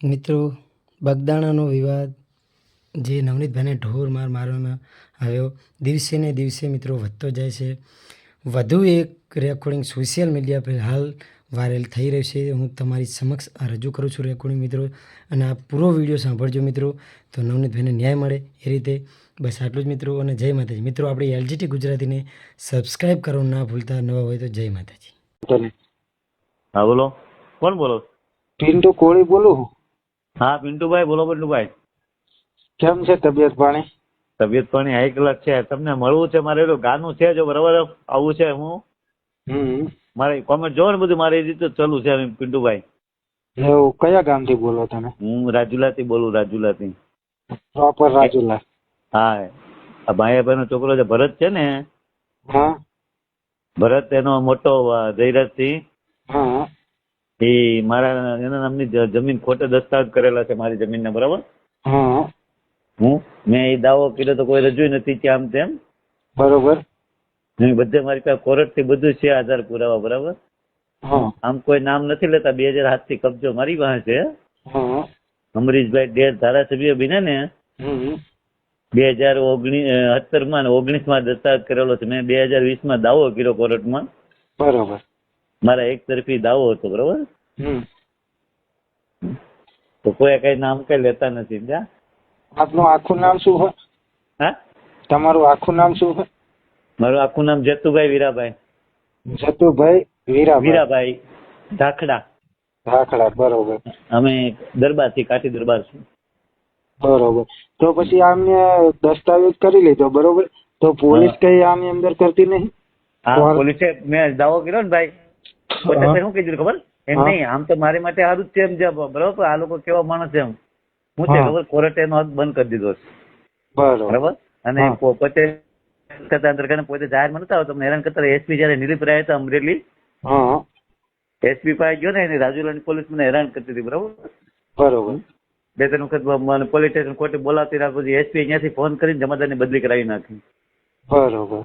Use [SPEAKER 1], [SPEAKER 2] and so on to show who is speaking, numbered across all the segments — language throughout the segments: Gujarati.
[SPEAKER 1] મિત્રો, બગદાણાનો વિવાદ જે નવનીતભાઈને ઢોર માર મારવામાં આવ્યો, દિવસે ને દિવસે મિત્રો વધતો જાય છે. વધુ એક રેકોર્ડિંગ સોશિયલ મીડિયા પર હાલ વાયરલ થઈ રહ્યું છે. હું તમારી સમક્ષ આ રજૂ કરું છું રેકોર્ડિંગ મિત્રો, અને આ પૂરો વિડીયો સાંભળજો મિત્રો, તો નવનીતભાઈને ન્યાય મળે એ રીતે. બસ આટલું જ મિત્રો, અને જય માતાજી. મિત્રો, આપણી LGT ગુજરાતીને સબસ્ક્રાઈબ કરવાનું ના ભૂલતા. નવા હોય તો જય માતાજી.
[SPEAKER 2] હા બોલો, કોણ બોલો?
[SPEAKER 3] પિન્ટુ કોળી બોલું.
[SPEAKER 2] હા પિન્ટુભાઈ બોલો. પિન્ટુભાઈ
[SPEAKER 3] કેમ છે તબિયત પાણી?
[SPEAKER 2] તબિયત પાણી હાઈ ક્લાસ છે. તમને મળવું છે, મારે એલું ગાનું છે, જો બરાબર આવું છે. હું મારે કોમેન્ટ જોવો ને બધું મારી રીતે ચાલુ છે. પિન્ટુભાઈ
[SPEAKER 3] એવું કયા ગામથી બોલો તમે?
[SPEAKER 2] હું રાજુલાથી બોલું. રાજુલાથી
[SPEAKER 3] પ્રોપર રાજુલા?
[SPEAKER 2] હા, આ ભાઈયાભાઈ નો છોકરો છે ભરત છે ને,
[SPEAKER 3] હા
[SPEAKER 2] ભરત એનો મોટો જયરાજ સિંહ,
[SPEAKER 3] હા
[SPEAKER 2] એ મારા એના નામની જમીન ખોટે દસ્તાવેજ કરેલા છે મારી જમીનના, બરાબર.
[SPEAKER 3] હા
[SPEAKER 2] મેં એ દાવો કર્યો તો કોઈ રજૂ નથી કે આમ તેમ,
[SPEAKER 3] બરોબર.
[SPEAKER 2] બધે મારી પાસે કોર્ટ થી બધું છે, આધાર પુરાવા, બરાબર.
[SPEAKER 3] હા
[SPEAKER 2] આમ કોઈ નામ નથી લેતા. 2007 થી કબજો મારી પાસે છે.
[SPEAKER 3] હા
[SPEAKER 2] અમરીશભાઈ ડેર ધારાસભ્ય બન્યા ને 2017 માં 19 માં દસ્તાવેજ કરેલો છે. મેં 2020 માં દાવો કર્યો કોર્ટમાં.
[SPEAKER 3] બરોબર.
[SPEAKER 2] મારા એક તરફી દાવો હતો, બરોબર. તો કોઈ કઈ નામ કઈ લેતા નથી.
[SPEAKER 3] આપનું આખું નામ શું છે?
[SPEAKER 2] હા,
[SPEAKER 3] તમારું આખું નામ શું છે?
[SPEAKER 2] મારું આખું નામ જતુભાઈ વીરાભાઈ.
[SPEAKER 3] જતુભાઈ
[SPEAKER 2] વીરાભાઈ ધાખડા.
[SPEAKER 3] ધાખડા, બરોબર.
[SPEAKER 2] અમે દરબાર થી કાઠી દરબાર છું.
[SPEAKER 3] બરોબર. તો પછી આમને દસ્તાવેજ કરી લીધો, બરોબર. તો પોલીસ કઈ આની અંદર કરતી નહીં?
[SPEAKER 2] હા, પોલીસે મેં દાવો કર્યો ને ભાઈ, શું કીધું ખબર? એમ નહીં, આમ તો મારી માટે સારું જ છે એમ, બરોબર. આ લોકો કેવા માણસ એમ, હું છે ખબર, કોર્ટે એનો હક બંધ કરી દીધો છે, બરાબર. અને પોતે પોતે જાહેરમાં નતા તમને હેરાન કરતા. એસપી જયારે નિલીપ રહ્યા હતા અમરેલી, એસપી પાસે ગયો ને, એની રાજુલાની પોલીસ મને હેરાન કરતી હતી, બરાબર.
[SPEAKER 3] બરોબર.
[SPEAKER 2] 2-3 વખત પોલીસ સ્ટેશન કોર્ટે બોલાવતી રાખ, પછી એસપી અહીંયાથી ફોન કરીને જમાદારની બદલી કરાવી નાખી.
[SPEAKER 3] બરોબર.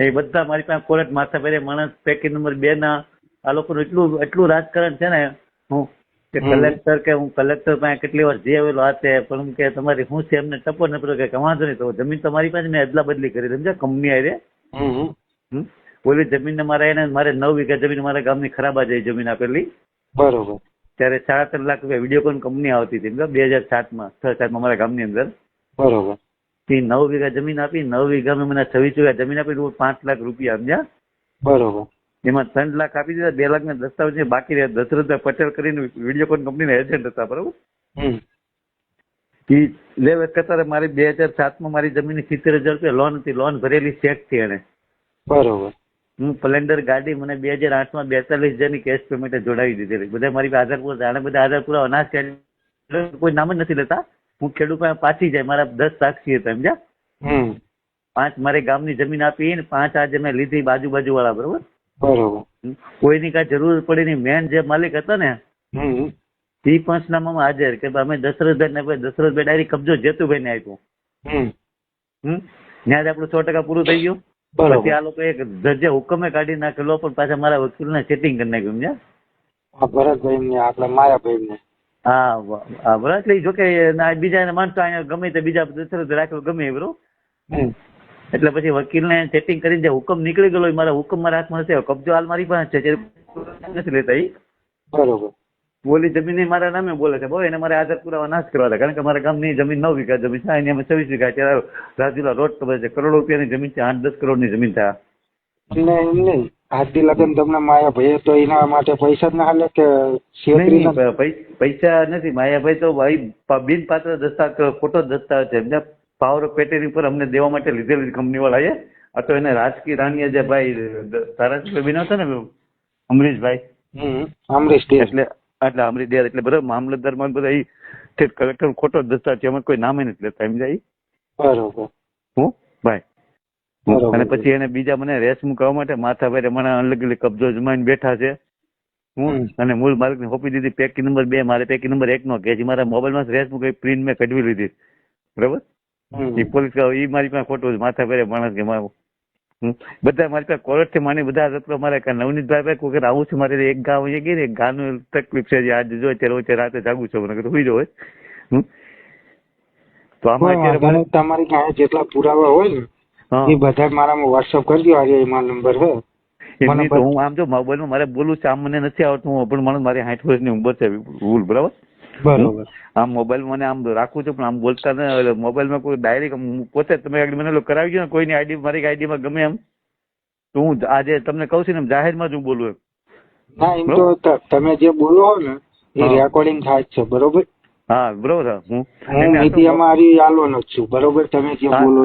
[SPEAKER 2] એ બધા મારી પાસે કોર્ટ માથા પહેરે માણસ. પેકેજ નંબર 2 ના આ લોકોનું એટલું રાજકારણ છે ને, હું કે કલેક્ટર કે હું કલેક્ટર પાસે કેટલી વાર જે આવેલો આ તે, પણ કે તમારી શું છે એમને ટપો ન પડ્યો કે વાંધો નહીં, તો જમીન તમારી પાસે મેં અદલા બદલી કરી, સમજ્યા, કંપની આવી. ઓલી જમીન મારે 9 વીઘા જમીન મારા ગામની ખરાબા જઈ જમીન આપેલી, બરોબર. ત્યારે 3.5 લાખ રૂપિયા વિડીયોકોન કંપની આવતી હતી 2007 માં 6-7 માં મારા ગામની અંદર, બરોબર. 9 વીઘા જમીન આપી. 9 વીઘામાં મને 26 વીઘા જમીન આપી, 5 લાખ રૂપિયા, સમજ્યા, બરોબર. એમાં 3 લાખ આપી દીધા. 2 લાખ ના દસ્તાવેજ બાકી રહ્યા. દશરથભાઈ પટેલ કરીને વિડીયોકોન કંપનીના એજન્ટ હતા, બરોબર. એ લેવે કતારે મારી 2007 માં મારી જમીનની 70,000 રૂપિયા લોન હતી. લોન ભરેલી ચેક થી એને, બરોબર. હું સ્પ્લેન્ડર ગાડી મને 2008 માં 42,000 કેશ પેમેન્ટ જોડાવી દીધેલી. બધા મારી આધાર પુરાવા, આને બધા આધાર પુરાવા અનાજ કોઈ નામ જ નથી લેતા. હું ખેડૂત પાસે પાછી જાય. મારા 10 સાક્ષી હતા, સમજ્યા. 5 મારી ગામની જમીન આપી ને 5 આજે મેં લીધી બાજુ વાળા, બરોબર. બરોબર. કોઈની કઈ જરૂર પડી નહીં. મેન જે માલિક હતા ને, એ પંચનામામાં હાજર કે અમે દશરથભાઈ ડાયરેક્ટ કબજો જેતુભાઈ ને આપ્યો. ત્યાં જ આપણું 100% પૂરું થઈ ગયું. પછી આ લોકો એક જજે હુકમે કાઢી નાખેલો, પણ પાછા મારા વકીલને સેટિંગ કરી નાખ્યું, સમજ્યા,
[SPEAKER 3] ભરતભાઈ ને, આપણે માયાભાઈ ને.
[SPEAKER 2] હા બરાબર. એટલે જોકે બીજા માણસો અહીંયા ગમે તે બીજા દશરથ રાખેલો ગમે એ, બરોબર. એટલે પછી વકીલને સેટિંગ કરીને જે હુકમ નીકળી ગયો, મારા હુકમ મારા હાથમાં હશે. કબજો હાલ મારી પાસે છે, નથી લેતા એ, બરોબર. બોલી જમીન મારા નામે બોલે છે, બહુ એને મારે આધાર પુરાવા નાશ કરવા હતા. કારણ કે મારા ગામની જમીન 9 વીઘા જમીન છે, એની 26 વીઘા છે. રાજુલા રોડ ખબર છે, કરોડો રૂપિયાની જમીન છે, 8-10 કરોડની જમીન થાય.
[SPEAKER 3] નહીં આજથી લગન તમને માયાભાઈ તો એના માટે પૈસા જ ના હાલે કે?
[SPEAKER 2] પૈસા નથી. માયાભાઈ તો ભાઈ બિનપાત્ર દસ્તાવેજ, ખોટો દસ્તાવેજ છે. પાવર ઓફ પેટેની પર અમને દેવા માટે લીધેલી કંપની વાળાએ. આ તો એને રાજકીય રાણીએ જે ભાઈ ધારાસભ્ય બન્યો હતો ને અમરીશભાઈ, એટલે અમરીશ ડેર, એટલે બધા મામલતદાર માં બધા કલેક્ટર ખોટો દસ્તાવેજ છે. એમાં કોઈ નામે નથી લેતા, એમ જાય, બરોબર. હું ભાઈ, અને પછી એને બીજા મને રેસ મૂકવા માટે માથા ભાઈ મને અનલગીલી કબજો જમાઈને બેઠા છે. હું અને મૂળ માલિક ને સોંપી દીધી. પેકી નંબર 2 મારે પેકી નંબર 1 નો કે મારા મોબાઈલ માં રેસ મૂકી પ્રિન્ટ મેં કઢવી લીધી, બરાબર. એ પોલીસ એ મારી પાસે ખોટું માથા ભાઈ માણસ કે બધા મારી પાસે કોલેજ થી માની બધા હતા મારે નવનીતભાઈ ભાઈ કોઈ આવું છું મારે એક ગામ એ ગઈ ને એક ગાનું તકલીફ છે આજે જો અત્યારે રાતે જાગું છું મને સુઈ જવું હોય તો આમાં અત્યારે મને
[SPEAKER 3] તમારી પાસે જેટલા પુરાવા હોય ને એ બધા મારામાં વોટ્સઅપ કરજો. આજે એમાં નંબર છે.
[SPEAKER 2] એમની તો હું આમ જો મોબાઈલમાં મારે બોલું છું આમ મને નથી આવડતું પણ મને મારી 60 વર્ષની ઉંમર છે ભૂલ બરાબર.
[SPEAKER 3] બરોબર.
[SPEAKER 2] આમ મોબાઈલ મને આમ રાખું છું પણ આમ બોલતા ને મોબાઈલમાં કોઈ ડાયરેક્ટ પોતે તમે આગળ મને કરાવી ગયો ને કોઈની આઈડી મારી આઈડીમાં ગમે એમ તો હું આજે તમને કહું છું ને જાહેરમાં જ હું બોલું એમ.
[SPEAKER 3] ના એમ તો તમે જે બોલો હો ને એ રેકોર્ડિંગ થાય છે બરોબર.
[SPEAKER 2] હા બરોબર. હું
[SPEAKER 3] મીડિયામાં આરી આલવાનો જ છું બરોબર. તમે જે બોલો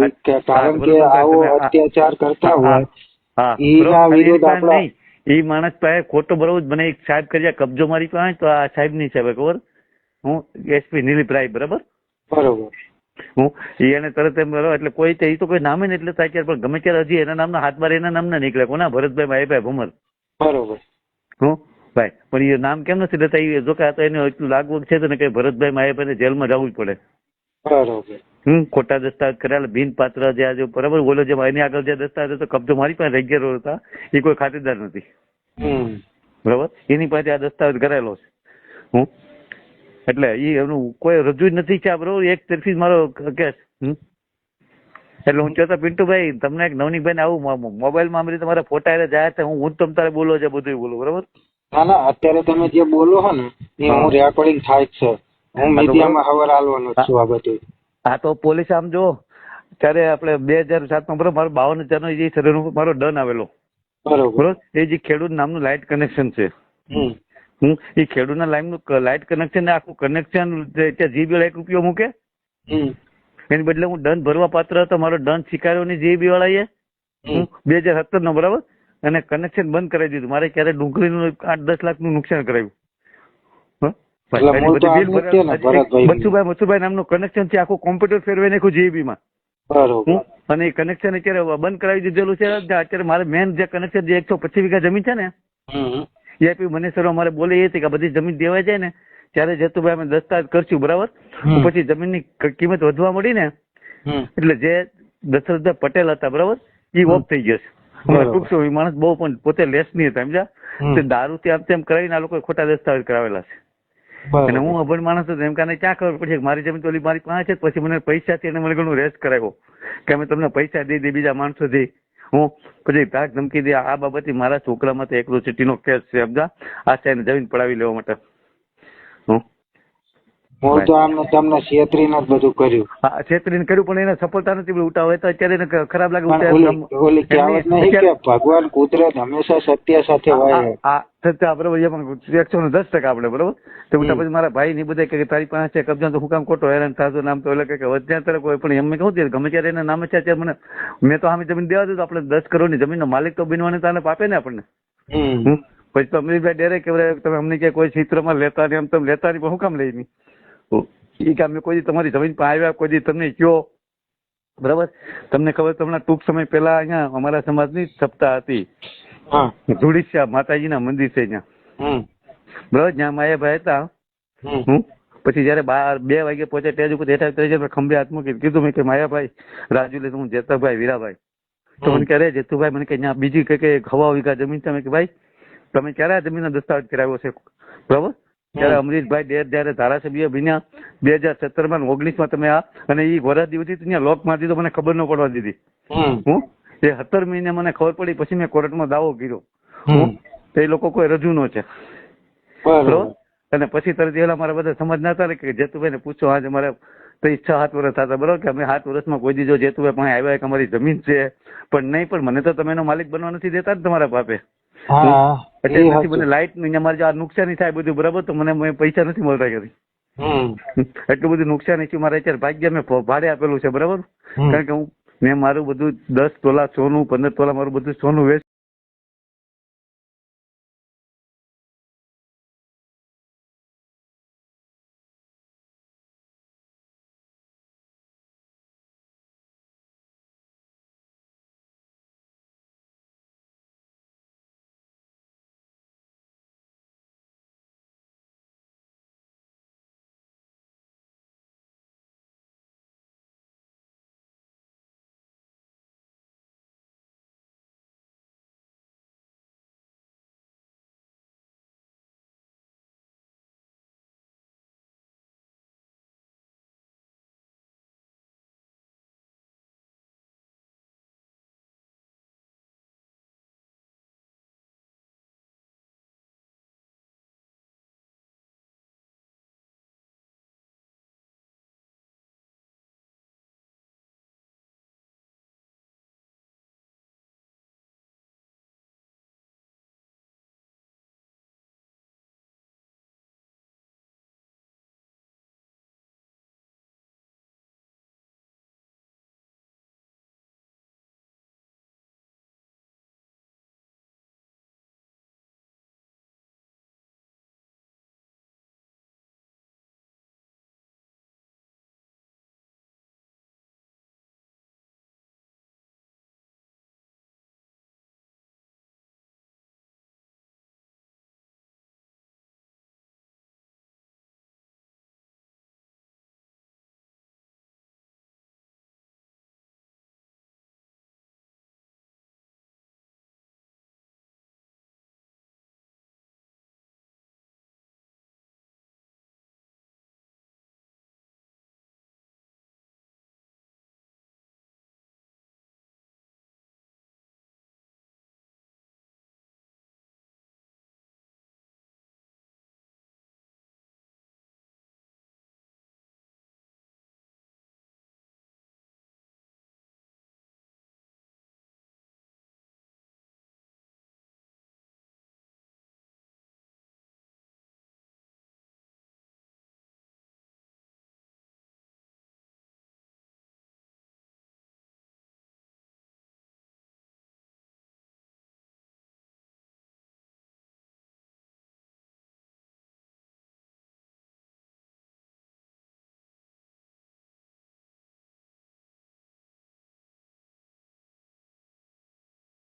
[SPEAKER 3] કારણ કે આવો અત્યાચાર કરતા હોય એના વિરુદ્ધ આપણા
[SPEAKER 2] એ માણસ પાસે ખોટો બરોબર મને એક સાહેબ કરી કબજો મારી પાસે તો આ સાહેબ ની સાહેબ ખબર હું એસપી નિલીપ રાય બરાબર.
[SPEAKER 3] બરોબર.
[SPEAKER 2] હું એને તરત એમ બરોબર એટલે કોઈ એ તો કોઈ નામે ને એટલે થાય પણ ગમે ત્યારે હજી એના નામના હાથ બાર એના નામના નીકળે કોના ભરતભાઈ માહીભાઈ ભમર.
[SPEAKER 3] બરોબર.
[SPEAKER 2] હું ભાઈ પણ એ નામ કેમ નથી લેતા એ જો કે એને એટલું લાગવું છે ને કે ભરતભાઈ માહીભાઈ જેલમાં જવું જ પડે.
[SPEAKER 3] બરોબર.
[SPEAKER 2] ખોટા દસ્તાવેજ કરેલા બિન પાત્ર જે બરાબર બોલો જે એની આગળ જે દસ્તાવેજ હતો કબજો મારી પાસે રેગ્યુલર હતા એ કોઈ ખાતેદાર નથી બરાબર. એની પાસે આ દસ્તાવેજ કરેલો છે. હું એટલે એનું કોઈ રજૂ જ નથી છે બરોબર. એક તરફી મારો કેસ. એટલે હું કહેતો પિન્ટુભાઈ તમને એક નવનીકભાઈ ને આવું મોબાઈલમાં અમારી તમારા ફોટા જાય છે હું જ તમ તારે બોલો છે બધું બોલું બરોબર.
[SPEAKER 3] ના ના અત્યારે તમે જે બોલો છો ને એ હું રેકોર્ડિંગ થાય જ છે. હું મીડિયામાં ખબર આલવાનો છું આ બધું.
[SPEAKER 2] હા તો પોલીસ આમ જો ત્યારે આપણે 2007 બરોબર મારો 52,000 નો જે શરીર મારો દંડ આવેલો બરોબર. એ જે ખેડૂત નામનું લાઇટ કનેક્શન છે એ ખેડૂતના લાઇટ કનેક્શન ને આખું કનેક્શન જીબી વાળા 1 રૂપિયો મૂકે એની બદલે હું દંડ ભરવા પાત્ર હતો. મારો દંડ સ્વીકાર્યો નહીં જીબી વાળાએ 2017 નો બરાબર. અને કનેક્શન બંધ કરાવી દીધું. મારે ક્યારે ડુંગળીનું 8-10 લાખનું નુકસાન કરાવ્યું. મથુભાઈ નામનું કનેક્શન છે આખું કોમ્પ્યુટર ફેરવાઈ નાખ્યું જીબી માં. અને એ કનેક્શન અત્યારે બંધ કરાવી દીધેલું છે. અત્યારે મારે મેન જે કનેક્શન જે 125 વીઘા જમીન છે ને એ આપી મને સર અમારે બોલે એ હતી કે બધી જમીન દેવાઈ જાય ને ત્યારે જેતુભાઈ અમે દસ્તાવેજ કરશું બરાબર. પછી જમીનની કિંમત વધવા મળી ને એટલે જે દશરથભાઈ પટેલ હતા બરાબર એ ઓફ થઈ ગયો છે. એ માણસ બહુ પણ પોતે લેસ નહીં હતા સમજ્યા. દારૂ થી આમ તેમ કરાવીને આ લોકો ખોટા દસ્તાવેજ કરાવેલા છે. અને હું અભણ માણસ હતો એમ કાને ક્યાં ખબર પડશે મારી જમીન તો મારી પાસે છે. પછી મને પૈસાથી એને મને ઘણું રેસ્ટ કરાવ્યો કે અમે તમને પૈસા દઈ દે બીજા માણસોથી. હું પછી ધાક ધમકી દે આ બાબતે મારા છોકરામાં તો એક્રોસિટીનો કેસ છે સમજા. આ સાહેબ જમીન પડાવી લેવા માટે
[SPEAKER 3] હું તો આમને તમને છેતરીને જ બધું કર્યું.
[SPEAKER 2] હા છેતરીને કર્યું પણ એને સફળતા નથી ઉઠા હોય તો અત્યારે એને ખરાબ લાગે.
[SPEAKER 3] ઓલી કહેવત નહીં કે ભગવાન કુદરત હંમેશા સત્ય સાથે હોય.
[SPEAKER 2] સત્ય બરોબર 110% આપણે બરોબર. તો ઉઠા પછી મારા ભાઈ ની બધા કે તારી પાસે છે કબજા તો હું કામ ખોટો હેરાન થતો નામ તો એટલે કે વધ્યા કોઈ પણ એમ કહું ગમે ત્યારે એના નામે છે અત્યારે મને મેં તો સામે જમીન દેવા દઉં તો આપણે 10 કરોડની જમીનનો માલિક તો બનવાની તાને પાપે ને આપણને. પછી તો અમરીશભાઈ ડેરે કે તમે અમને કે કોઈ ચિત્રમાં લેતા નહીં એમ તમે લેતા નહીં પણ હું કામ લઈ નહીં એ કે અમે કોઈ તમારી જમીન પર આવ્યા કોઈ તમને કયો બરાબર. તમને ખબર તમને ટૂંક સમય પહેલા અહીંયા અમારા સમાજની સપ્તાહ હતી ધુડીશ્યા માતાજીના મંદિર છે ત્યાં બરાબર. જ્યાં માયાભાઈ હતા પછી જયારે 2 વાગે પહોંચે સ્ટેજ ઉપર બેઠા ખંભે હાથ મૂકી કીધું મેં કે માયાભાઈ રાજુ લે હું જેતાભાઈ વીરાભાઈ તો મને કે જેતુભાઈ મને કે ત્યાં બીજી કઈ હવા વીઘા જમીન છે કે ભાઈ તમે ક્યારે આ જમીનનો દસ્તાવેજ કરાવ્યો છે બરાબર. ત્યારે અમરીશભાઈ ડેર જયારે ધારાસભ્ય બન્યા 2017 19 તમે આ અને એ વરસ દિવસથી ત્યાં લોક મારી દીધો મને ખબર ન પડવા દીધી. હું એ 17 મહિને મને ખબર પડી પછી મેં કોર્ટમાં દાવો કર્યો તો એ લોકો કોઈ રજૂ ન છે બરોબર. અને પછી તરત એલા મારા બધા સમજના હતા કે જેતુભાઈ ને પૂછો આજે મારે 6-7 વર્ષ થતા બરોબર કે અમે 7 વર્ષમાં કોઈ દીધો જેતુભાઈ પાસે આવ્યા કે અમારી જમીન છે પણ નહીં પણ મને તો તમે એનો માલિક બનવા નથી દેતા ને તમારા બાપે. એટલે પછી મને લાઈટ અમારે આ નુકસાની થાય બધું બરાબર તો મને પૈસા નથી મળતા કરી એટલું બધું નુકસાની છે મારે અત્યારે ભાગ્ય મેં ભાડે આપેલું છે બરાબર. કારણ કે મેં મારું બધું 10 તોલા સોનું 15 તોલા મારું બધું સોનું વેચ